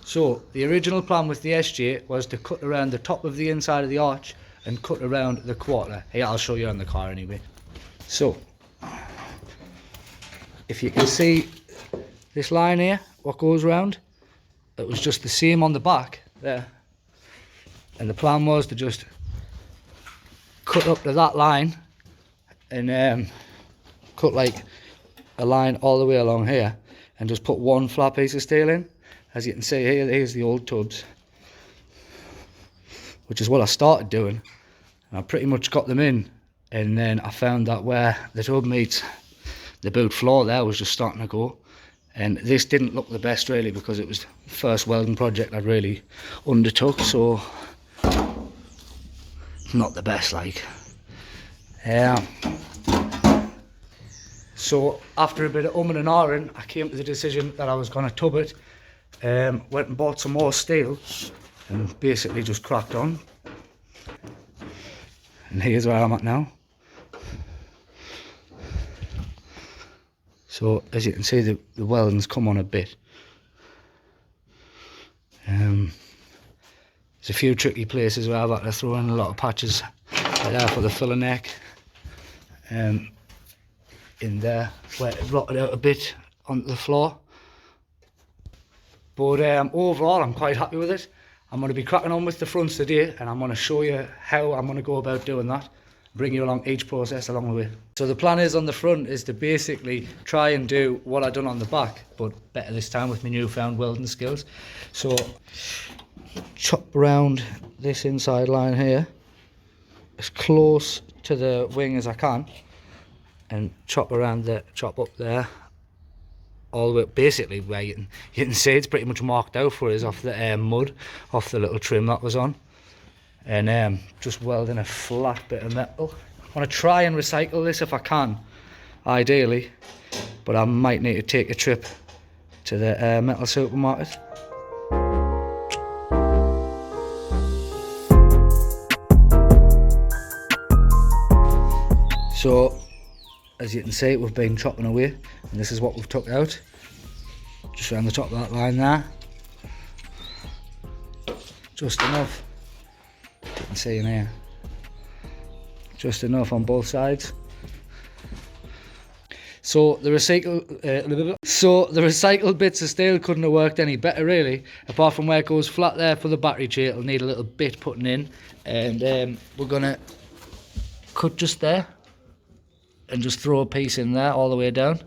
So the original plan with the SJ was to cut around the top of the inside of the arch and cut around the quarter. Here, I'll show you on the car anyway. So if you can see this line here, what goes round, it was just the same on the back there. And the plan was to just cut up to that line and cut like a line all the way along here and just put one flat piece of steel in. As you can see here, here's the old tubs, which is what I started doing. And I pretty much got them in, and then I found that where the tub meets the boot floor there was just starting to go. And this didn't look the best really, because it was the first welding project I'd really undertook, so not the best like. So after a bit of and ahhing, I came to the decision that I was going to tub it. Went and bought some more steel and basically just cracked on. And here's where I'm at now. So as you can see, the welding's come on a bit. There's a few tricky places where I've had to throw in a lot of patches there for the filler neck. In there where it rotted out a bit onto the floor. But overall I'm quite happy with it. I'm going to be cracking on with the fronts today, and I'm going to show you how I'm going to go about doing that. Bring you along each process along the way. So the plan is on the front is to basically try and do what I've done on the back, but better this time with my newfound welding skills. So chop around this inside line here as close to the wing as I can, and chop up there all the way, basically where you can see it's pretty much marked out for us off the mud, off the little trim that was on. And just welding a flat bit of metal. I want to try and recycle this if I can, ideally, but I might need to take a trip to the metal supermarket. So as you can see, we've been chopping away, and this is what we've took out, just around the top of that line there, just enough. You can see in here, just enough on both sides. So the recycled bits of steel couldn't have worked any better really, apart from where it goes flat there for the battery tray. It'll need a little bit putting in, and we're gonna cut just there and just throw a piece in there all the way down.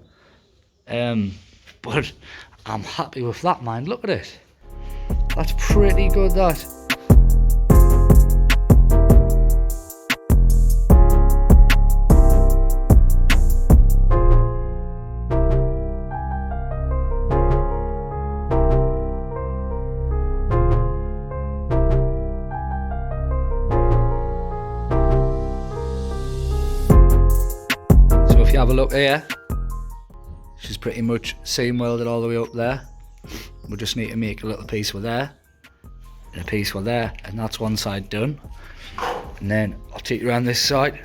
But I'm happy with that, mind. Look at it, that's pretty good, that. If you have a look here, she's pretty much seam welded all the way up there. We just need to make a little piece with there and a piece with there, and that's one side done. And then I'll take you around this side.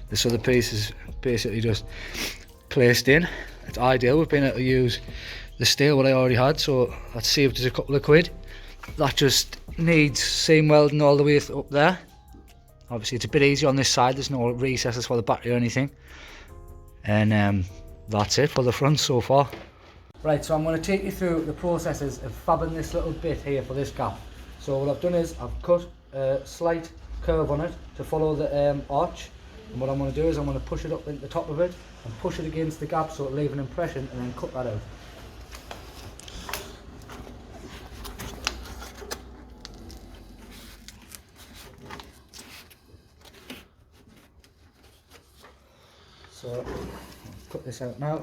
This other piece is basically just placed in. It's ideal. We've been able to use the steel what I already had, so that saved us a couple of quid. That just needs seam welding all the way up there. Obviously it's a bit easier on this side, there's no recesses for the battery or anything. And that's it for the front so far. Right, so I'm going to take you through the processes of fabbing this little bit here for this gap. So what I've done is I've cut a slight curve on it to follow the arch. And what I'm going to do is I'm going to push it up into the top of it and push it against the gap so it'll leave an impression, and then cut that out. So I'll cut this out now.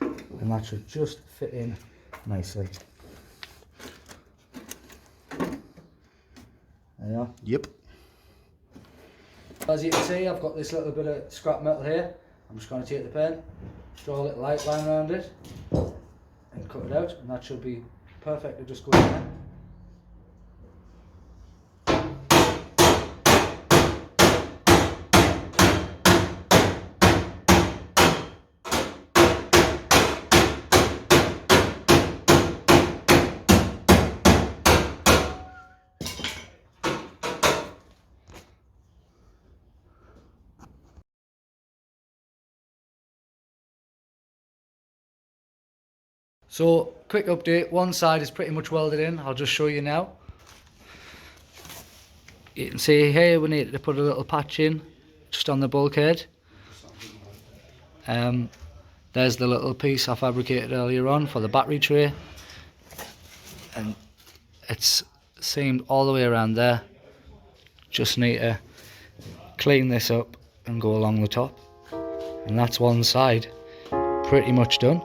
And that should just fit in nicely. There you are. Yep. As you can see, I've got this little bit of scrap metal here. I'm just going to take the pen, draw a little light line around it, and cut it out, and that should be perfect to just go in there. So, quick update, one side is pretty much welded in, I'll just show you now. You can see here we need to put a little patch in, just on the bulkhead. There's the little piece I fabricated earlier on for the battery tray. And it's seamed all the way around there. Just need to clean this up and go along the top. And that's one side pretty much done.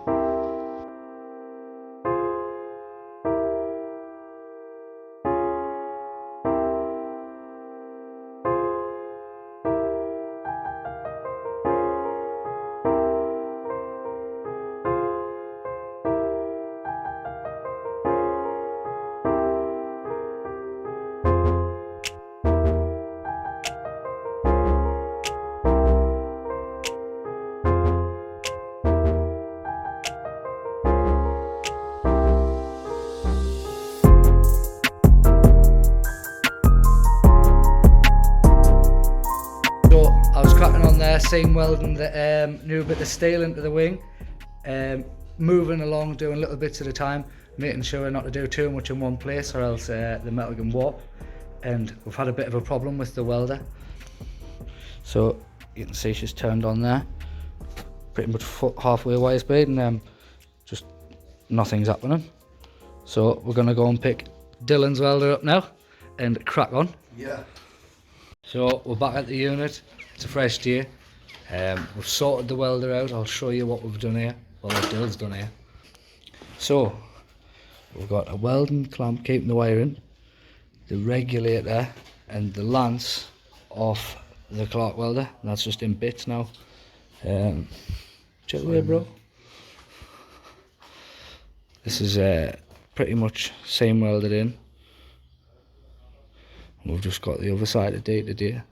Seam welding the new bit of steel into the wing, moving along, doing little bits at a time, making sure not to do too much in one place or else the metal can warp. And we've had a bit of a problem with the welder, so you can see she's turned on there, pretty much halfway wire speed, and just nothing's happening. So we're gonna go and pick Dylan's welder up now and crack on. Yeah. So we're back at the unit. It's a fresh day. We've sorted the welder out. I'll show you what we've done here, well, what Dylan's done here. So we've got a welding clamp keeping the wire in, the regulator and the lance off the Clark welder, and that's just in bits now. Check the way, bro. This is pretty much same welded in. We've just got the other side of day to day.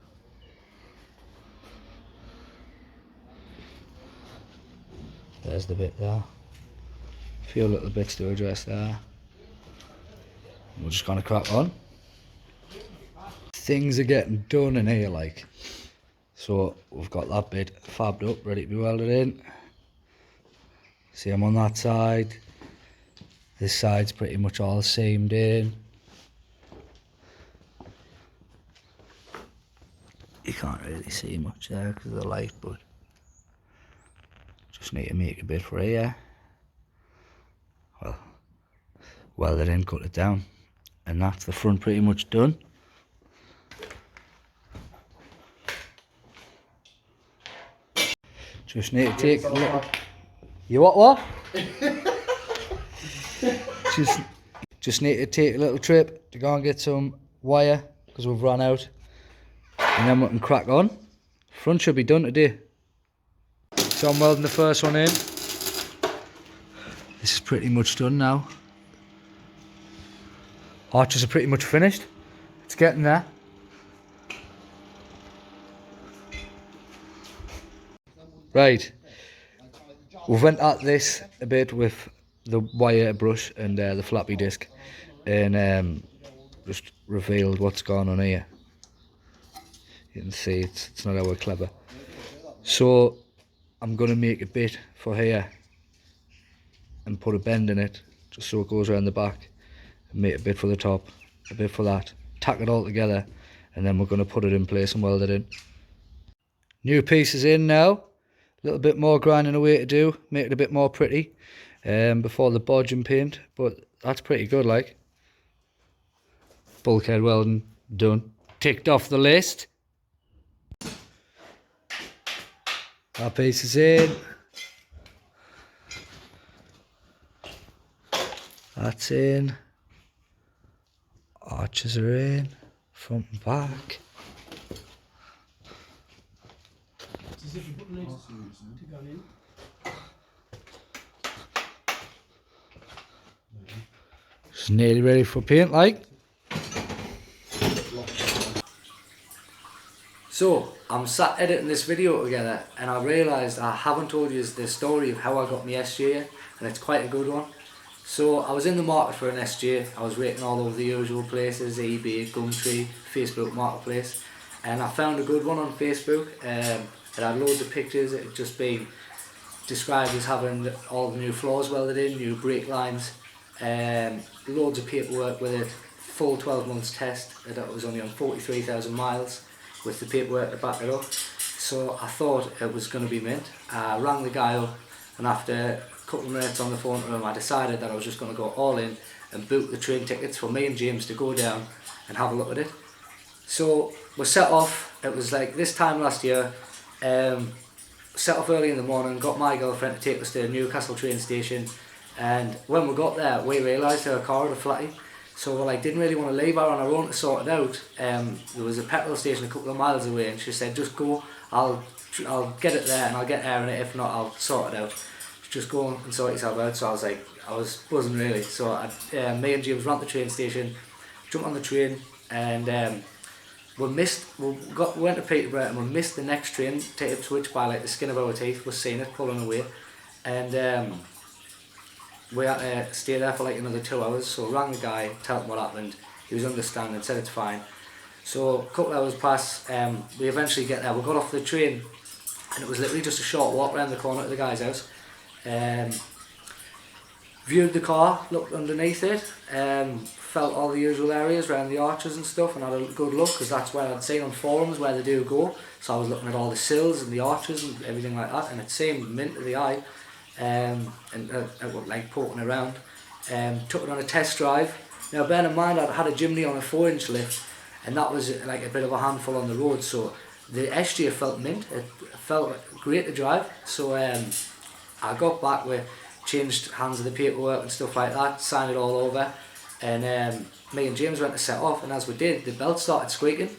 There's the bit there. A few little bits to address there. We're just gonna crack on. Things are getting done in here, like. So we've got that bit fabbed up, ready to be welded in. See, I'm on that side. This side's pretty much all seamed in. You can't really see much there because of the light, but just need to make a bit for here. Well, weld it in, cut it down, and that's the front pretty much done. Just need to take a little. You what? just need to take a little trip to go and get some wire because we've run out, and then we can crack on. Front should be done today. So I'm welding the first one in. This is pretty much done now. Arches are pretty much finished. It's getting there. Right. We've went at this a bit with the wire brush and the flappy disc, and just revealed what's going on here. You can see it's not how clever. So I'm going to make a bit for here and put a bend in it just so it goes around the back, and make a bit for the top, a bit for that, tack it all together, and then we're going to put it in place and weld it in. New piece is in now, a little bit more grinding away to do, make it a bit more pretty before the bodge and paint, but that's pretty good, like. Bulkhead welding done, ticked off the list. That piece is in. That's in. Arches are in, front and back. It's nearly ready for paint, like. So, I'm sat editing this video together and I realised I haven't told you the story of how I got my SJ, and it's quite a good one. So, I was in the market for an SJ. I was rating all over the usual places, eBay, Gumtree, Facebook Marketplace, and I found a good one on Facebook. It had loads of pictures. It had just been described as having all the new floors welded in, new brake lines, loads of paperwork with it, full 12 months test. That was only on 43,000 miles with the paperwork to back it up. So I thought it was going to be mint. I rang the guy up, and after a couple of minutes on the phone to him, I decided that I was just going to go all in and book the train tickets for me and James to go down and have a look at it. So we set off. It was like this time last year. Set off early in the morning, got my girlfriend to take us to Newcastle train station, and when we got there we realised her car had a flatty, so we like didn't really want to leave her on our own to sort it out. There was a petrol station a couple of miles away, and she said, just go, I'll get it there and I'll get air in it, if not I'll sort it out. Just go and sort yourself out. So I was buzzing really. So me and James ran to the train station, jumped on the train, and we went to Peterborough, and we missed the next train to Ipswich by like the skin of our teeth. We've seen it pulling away, and we had to stay there for like another 2 hours. So I rang the guy, told him what happened. He was understanding, said it's fine. So a couple of hours pass, we eventually get there. We got off the train, and it was literally just a short walk around the corner to the guy's house. Viewed the car, looked underneath it, felt all the usual areas around the arches and stuff, and had a good look, because that's where I'd seen on forums where they do go. So I was looking at all the sills and the arches and everything like that, and it seemed mint to the eye, and I was like poking around. Took it on a test drive. Now bear in mind I'd had a Jimny on a 4-inch lift, and that was like a bit of a handful on the road, so the SJ felt mint. It felt great to drive. So I got back, we changed hands of the paperwork and stuff like that, signed it all over, and me and James went to set off, and as we did, the belt started squeaking.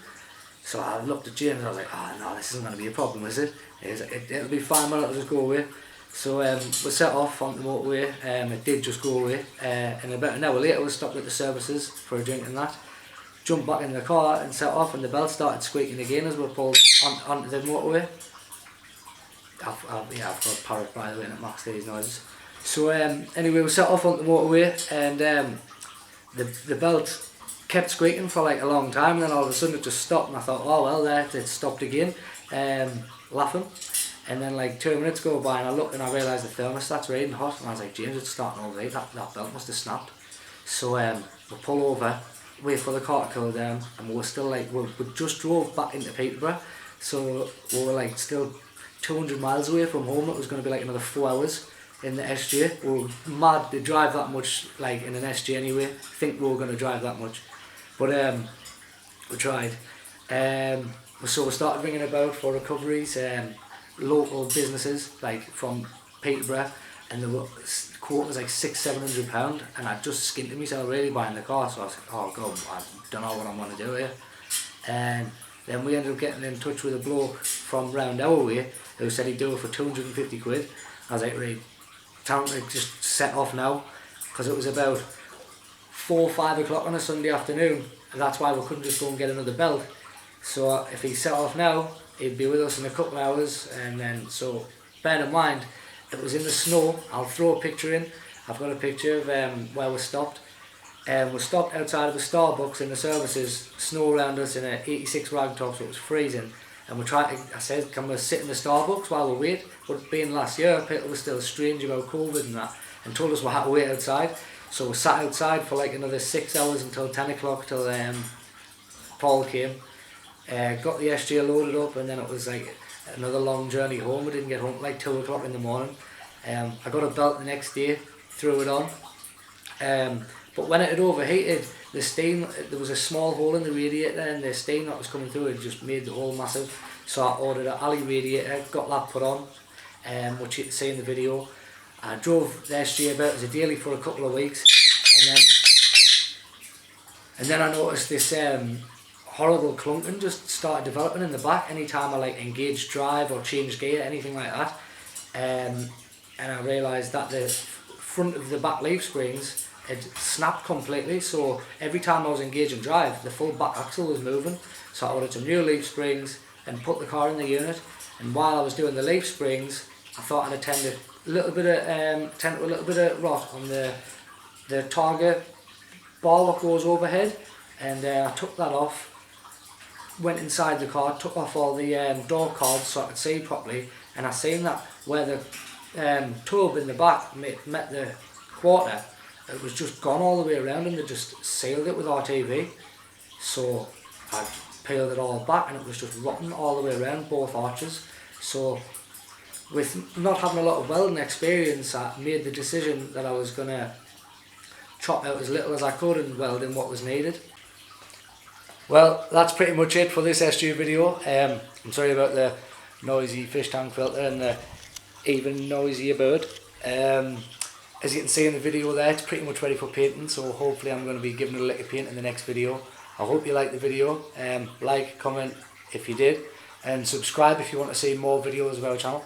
So I looked at James and I was like, oh no, this isn't going to be a problem, is it? It'll be fine, man, it'll just go away. So we set off on the motorway, it did just go away, and about an hour later we stopped at the services for a drink and that. Jumped back in the car and set off, and the belt started squeaking again as we pulled onto the motorway. I've got a parrot by the way, and it marks these noises. So anyway, we set off on the motorway, and the belt kept squeaking for like a long time, and then all of a sudden it just stopped, and I thought, oh well, there it stopped again, laughing. And then like 2 minutes go by, and I looked and I realised the thermostat's reading hot, and I was like, James, it's starting to overheat, that belt must have snapped. So we pull over, wait for the car to cool down, and we were still like, we just drove back into Peterborough, so we were like still 200 miles away from home. It was going to be like another 4 hours in the SJ. We were mad to drive that much, like in an SJ anyway. I think we were going to drive that much, but we tried. So we started ringing about for recoveries, local businesses like from Peterborough, and the quote was like £600-700, and I just skinned myself really buying the car. So I was like, oh god, I don't know what I'm going to do here. And then we ended up getting in touch with a bloke from round our way who said he'd do it for 250 quid. I was like, right, time to just set off now, because it was about 4 or 5 o'clock on a Sunday afternoon, and that's why we couldn't just go and get another belt. So if he set off now, he'd be with us in a couple of hours. And then, so bear in mind, it was in the snow. I'll throw a picture in. I've got a picture of where we stopped. We stopped outside of a Starbucks in the services, snow around us in an 86 rag top, so it was freezing. And I said, can we sit in the Starbucks while we wait? But being last year, people were still strange about COVID and that, and told us we had to wait outside. So we sat outside for like another 6 hours until 10 o'clock till Paul came. Got the SJ loaded up, and then it was like another long journey home. We didn't get home like 2 o'clock in the morning. I got a belt the next day, threw it on. But when it had overheated, the steam, there was a small hole in the radiator, and the steam that was coming through it just made the hole massive. So I ordered an alley radiator, got that put on, which you can see in the video. I drove the SJ about as a daily for a couple of weeks, and then I noticed this horrible clunking just started developing in the back anytime I like engaged drive or change gear, anything like that. And I realised that the front of the back leaf springs had snapped completely, so every time I was engaging drive, the full back axle was moving. So I ordered some new leaf springs and put the car in the unit, and while I was doing the leaf springs, I thought I'd attend a little bit of rot on the target bar that goes overhead, and I took that off, went inside the car, took off all the door cards so I could see properly, and I seen that where the tub in the back met the quarter, it was just gone all the way around, and they just sealed it with RTV. So I peeled it all back and it was just rotten all the way around both arches. So with not having a lot of welding experience, I made the decision that I was going to chop out as little as I could and weld in what was needed. Well, that's pretty much it for this SG video. I'm sorry about the noisy fish tank filter and the even noisier bird. As you can see in the video there, it's pretty much ready for painting, so hopefully I'm going to be giving it a lick of paint in the next video. I hope you liked the video. Like, comment if you did, and subscribe if you want to see more videos of our channel.